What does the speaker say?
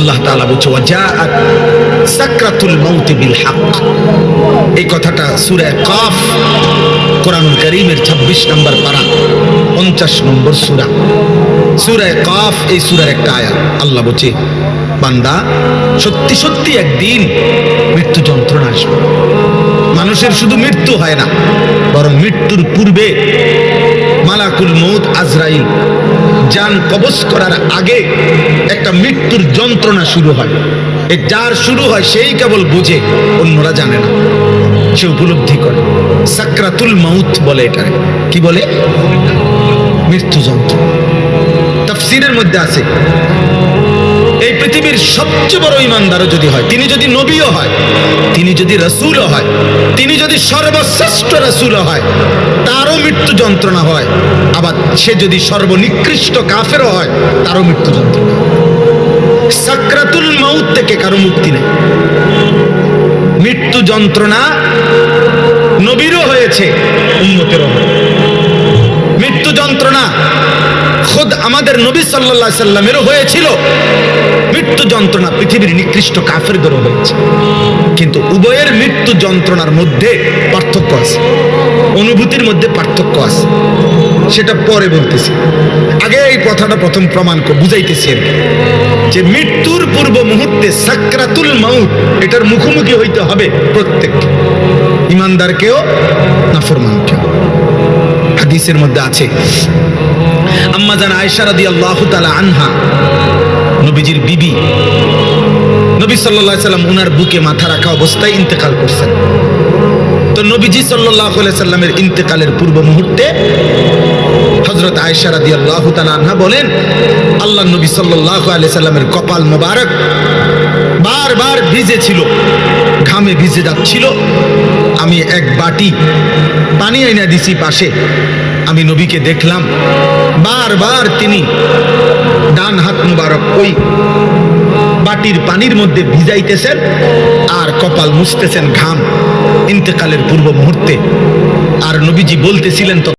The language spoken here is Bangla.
আল্লাহ তাআলা বলছে ওয়াজাআত সাকরাতুল মাউত বিল হক। এই কথাটা সূরা কাফ কোরআনুল কারীমের 26 নম্বর পারা 50 নম্বর সূরা। সূরা কাফ এই সূরার একটা আয়াত। আল্লাহ বলছে বান্দা সত্যি সত্যি একদিন মৃত্যু যন্ত্রণা আসবে। মানুষের শুধু মৃত্যু হয় না, বরং মৃত্যুর পূর্বে মালাকুল মউত আজরাইল জান কবজ করার আগে একটা মৃত্যুর যন্ত্রণা শুরু হয়। এ যার শুরু হয় সেই কেবল বুঝে, অন্যরা জানে না, সে উপলব্ধি করে। সাকরাতুল মাউত বলে এটা। কি বলে? মৃত্যু যন্ত্রণা। তাফসীরের মধ্যে আছে এই পৃথিবীর সবচেয়ে বড় ইমানদারও যদি হয়, তিনি যদি নবীও হয়, তিনি যদি রাসূলও হয়, তিনি যদি সর্বশ্রেষ্ঠ রাসূলও হয়, তারও মৃত্যু যন্ত্রণা হয়। আবার সে যদি সর্বনিকৃষ্ট কাফেরও হয়, তারও মৃত্যু যন্ত্রণা। সাকরাতুল মাউত থেকে কারো মুক্তি নেই। মৃত্যু যন্ত্রণা নবীরও হয়েছে, উম্মতেরও হয়েছে। মৃত্যু যন্ত্রণা খোদ আমাদের নবী সাল্লাল্লাহু আলাইহি সাল্লামেরও হয়েছিল। মৃত্যু যন্ত্রণা পৃথিবীর নিকৃষ্ট কাফেরদেরও হয়েছে। কিন্তু উভয়ের মৃত্যু যন্ত্রণার মধ্যে পার্থক্য আছে, অনুভূতির মধ্যে পার্থক্য আছে। সেটা পরে বলতেছি, আগে এই কথাটা প্রথম প্রমাণ বুঝাইতেছি আর কি, যে মৃত্যুর পূর্ব মুহূর্তে সাকরাতুল মাউত এটার মুখোমুখি হইতে হবে প্রত্যেক ইমানদারকেও নাফরমানকেও। হাদিসের মধ্যে আছে আম্মা জান আয়েশা রাদিয়াল্লাহু তাআলা আনহা, নবীজির বিবি, নবী সাল্লাল্লাহু আলাইহি সাল্লাম উনার বুকে মাথা রাখা অবস্থায় ইন্তেকাল করছেন। তো নবীজি সাল্লাল্লাহু আলাইহি সাল্লামের ইন্তেকালের পূর্ব মুহূর্তে হযরত আয়েশা রাদিয়াল্লাহু তাআলা আনহা বলেন, আল্লাহর নবী সাল্লাল্লাহু আলাইহি সাল্লামের কপাল মোবারক বারবার ভিজে ছিল, ঘামে ভিজে যাচ্ছিল। আমি এক বাটি পানি আইনা দিছি পাশে, আমি নবীকে দেখলাম বারবার তিনি ডান হাত মুবারক ওই বাটির পানির মধ্যে ভিজাইতেছেন আর কপাল মুছতেছেন ঘাম, ইন্তেকালের পূর্ব মুহূর্তে। আর নবীজি বলতেছিলেন তো